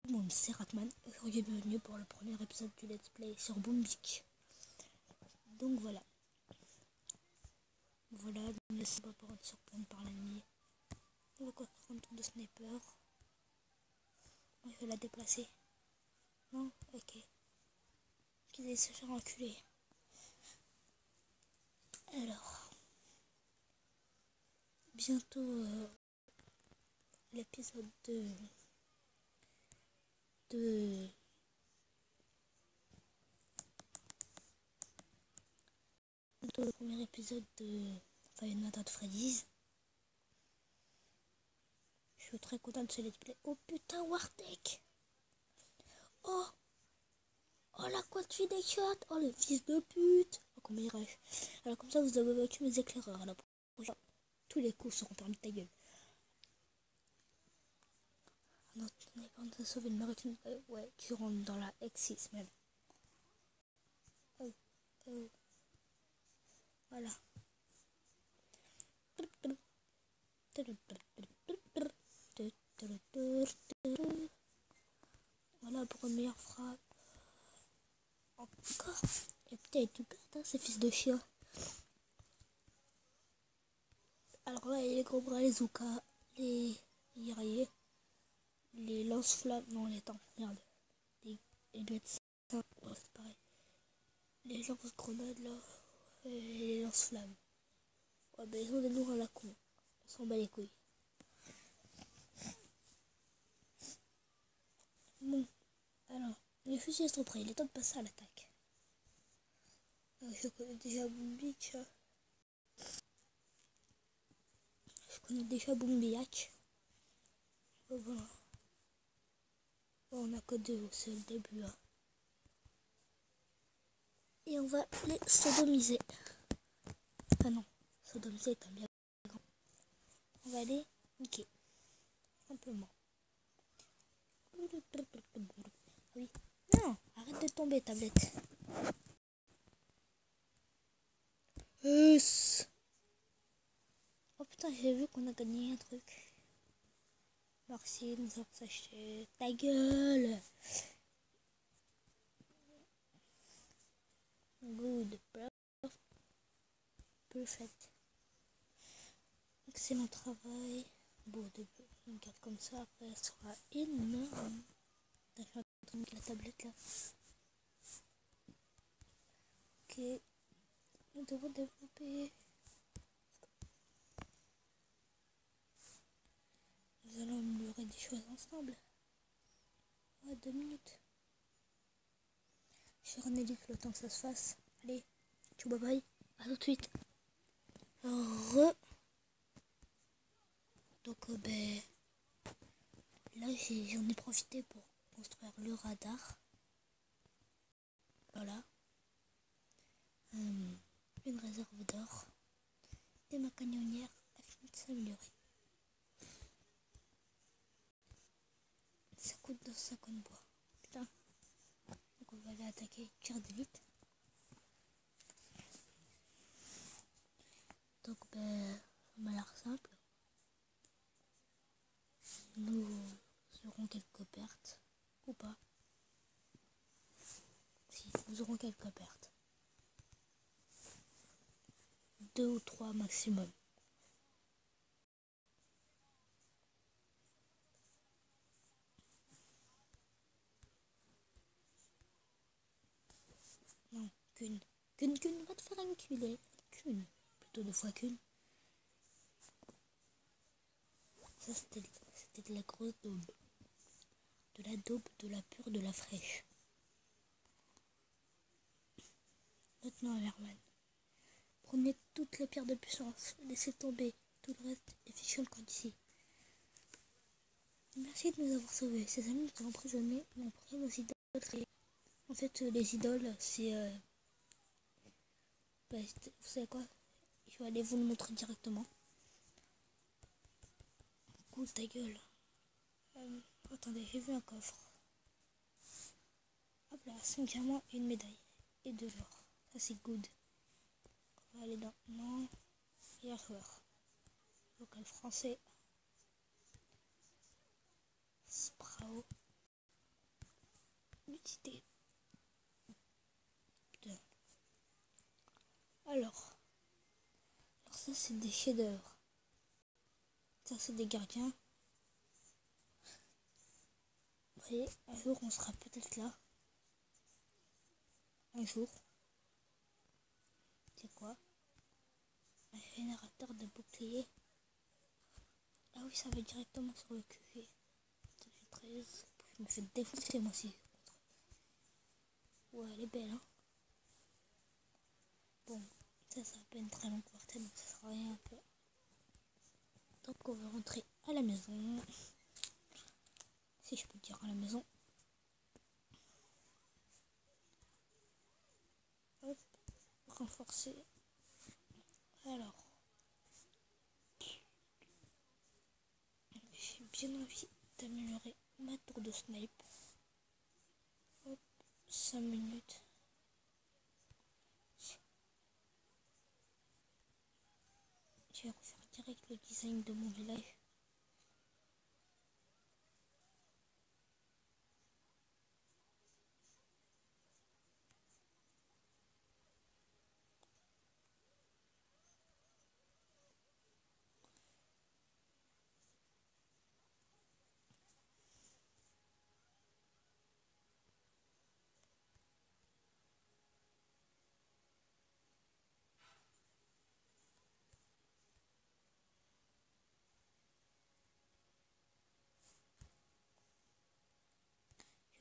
Moi c'est Ratman et soyez bienvenue pour le premier épisode du Let's Play sur Boombic. Donc voilà. Voilà, ne laissez pas pour être surprendre par l'ennemi. On va construire un tour de sniper. Je vais la déplacer. Non? Ok. Qu'ils aillent se faire enculer. Alors. Bientôt l'épisode de bientôt le premier épisode de Five Nights at Freddy's. Je suis très content de ce let's play. Oh putain, Wartek! Oh! Oh la quantité des shots! Oh le fils de pute! Oh comment il rêve. Alors comme ça vous avez battu mes éclaireurs. Alors tous les coups seront permis de ta gueule. Non, on n'est pas en train de sauver le maritime. Ouais, tu rentres dans la X6 même. Oh, oh. Voilà. Voilà, première frappe. Encore. Et putain, tout bête, ces fils de chien. Alors là, il y a les gros bras, les Zouka, les guerriers, les lance-flammes. Non, les temps, regarde. Les médecins, ouais, c'est pareil. Les lance-grenades là, et les lance-flammes. Ouais, ben ils ont des noms à la con. On s'en bat les couilles. Bon, alors, les fusils sont prêts, il est temps de passer à l'attaque. Je connais déjà Boombic. Je connais déjà Boombiac. Voilà. Bon, on a que deux, c'est le début. Hein. Et on va les sodomiser. Ah non, sodomiser est un bien grand. On va les niquer. Simplement. Oui. Non, arrête de tomber, tablette. Oh putain, j'ai vu qu'on a gagné un truc. Merci, nous avons acheté. Ta gueule. Good. Perfect. Excellent travail. Bon, au début, on garde comme ça. Après, elle sera énorme. D'accord, la tablette là. Ok. Nous devons développer. Nous allons améliorer des choses ensemble. Ouais, 2 minutes. Je vais Nelly le temps que ça se fasse. Allez, ciao, bye bye. À tout de suite. Donc, ben. Là, j'en ai profité pour construire le radar. Voilà. Une réserve d'or. Et ma canonnière a fini de s'améliorer. Ça coûte 250 bois. Putain. Donc on va aller attaquer tir d'élite. Donc ben, ça m'a l'air simple. Nous aurons quelques pertes. Ou pas. Si, nous aurons quelques pertes. 2 ou 3 maximum. Non, qu'une. Qu'une, va te faire enculer. Qu'une. Plutôt 2 fois qu'une. Ça, c'était de la grosse daube. De la daube, de la pure, de la fraîche. Maintenant, Herman. Prenez toutes les pierres de puissance. Laissez tomber. Tout le reste est fichu encore d'ici. Merci de nous avoir sauvés. Ces amis nous ont emprisonnés et ont pris nos idoles. En fait, les idoles, c'est... vous savez quoi? Je vais aller vous le montrer directement. Coup ta gueule. Attendez, j'ai vu un coffre. Hop là, 5 diamants et une médaille. Et de l'or. Ça c'est good. On va aller dans... Non. Et erreur. Local français. Sprao. idée. Alors ça c'est des chefs-d'œuvre. Ça c'est des gardiens. Après, un jour on sera peut-être là. Un jour. C'est quoi? Un générateur de bouclier. Ah oui, ça va directement sur le QG. 13. Je me fais défoncer moi aussi. Ouais, elle est belle, hein. Bon, ça va pas une très longue partie, donc ça sera rien un peu. Donc on va rentrer à la maison. Si je peux dire à la maison. Hop, renforcer. Alors, j'ai bien envie d'améliorer ma tour de snipe. Hop, 5 minutes. Je vais refaire direct le design de mon village.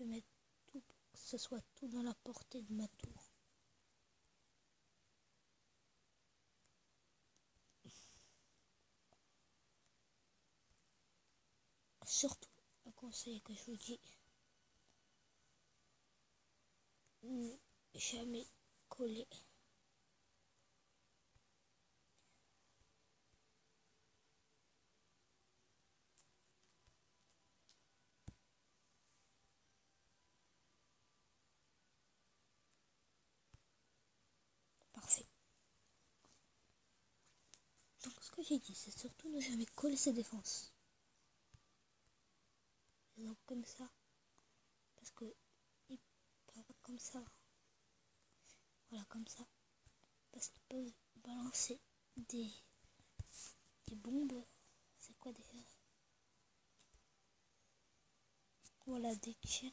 Je vais mettre tout pour que ce soit tout dans la portée de ma tour. Surtout, un conseil que je vous dis, ne jamais coller. Parfait. Donc ce que j'ai dit, c'est surtout ne jamais coller ses défenses. Donc comme ça, parce que ils peuvent comme ça. Voilà, comme ça. Parce qu'ils peuvent balancer des bombes. C'est quoi déjà? Voilà, des tirs.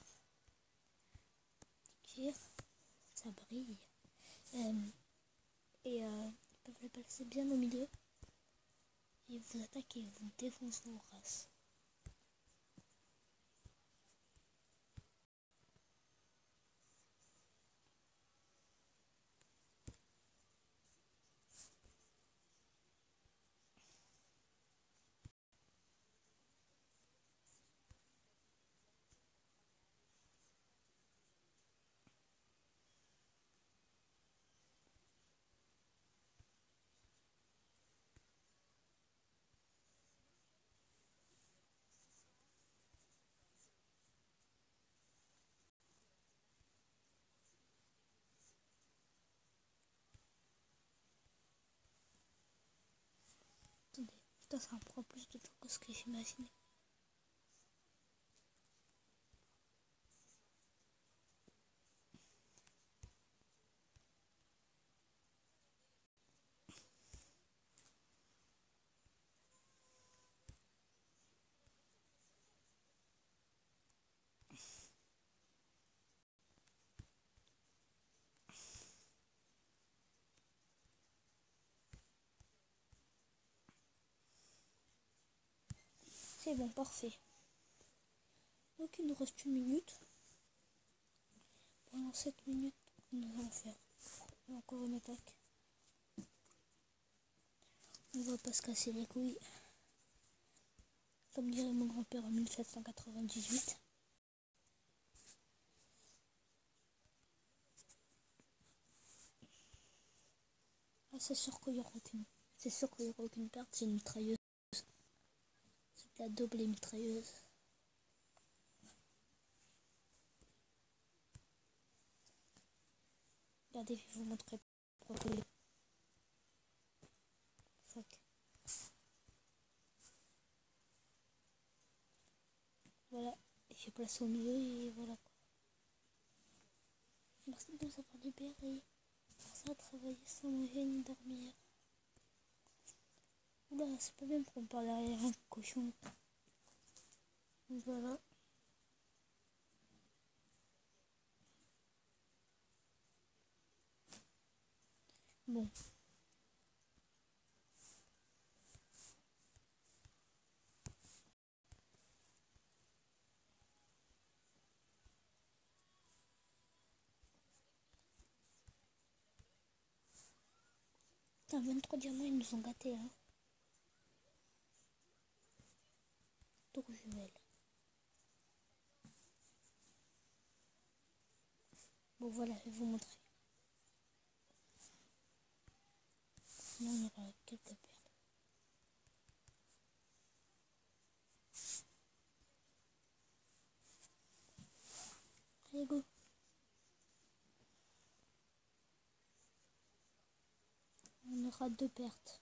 Ça brille. Ils peuvent les placer bien au milieu. Ils vous attaquent et ils vous défoncent vos races. Attendez, putain, ça me prend plus de temps que ce que j'imaginais. C'est bon, parfait. Donc il nous reste 1 minute. Pendant 7 minutes, nous allons faire encore une attaque. On va pas se casser les couilles. Comme dirait mon grand-père en 1798. Ah, c'est sûr qu'il y aura aucune perte, c'est une mitrailleuse. C'est de la double mitrailleuse. Regardez, je vais vous montrer pourquoi. Fuck. Voilà, j'ai placé au milieu et voilà quoi. Merci de nous avoir libérés. Merci à travailler sans manger ni dormir. Oula, c'est pas bien qu'on parle derrière un cochon. Voilà. Bon. Putain, 23 diamants, ils nous ont gâtés, hein. Tour jumelle. Bon, voilà, je vais vous montrer. Là, on aura quelques perles. Allez, go. On aura 2 pertes.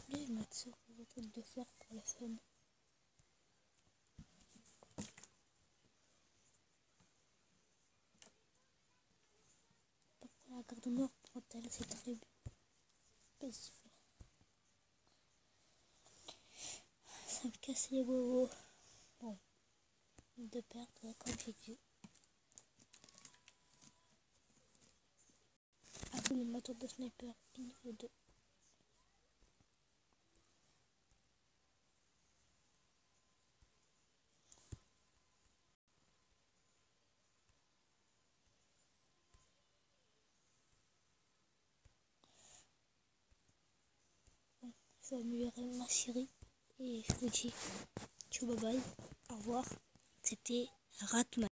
Allez, je vais mettre sur le truc de fer pour le fun. Pourquoi la garde nord prend-elle c'est terrible. Ça me casse les bobos. Bon, 2 pertes, comme j'ai dit. Ah oui, ma tour de sniper, niveau 2. Bon, je vais améliorer ma série. Et je vous dis, ciao, bye bye, au revoir. C'était Ratman.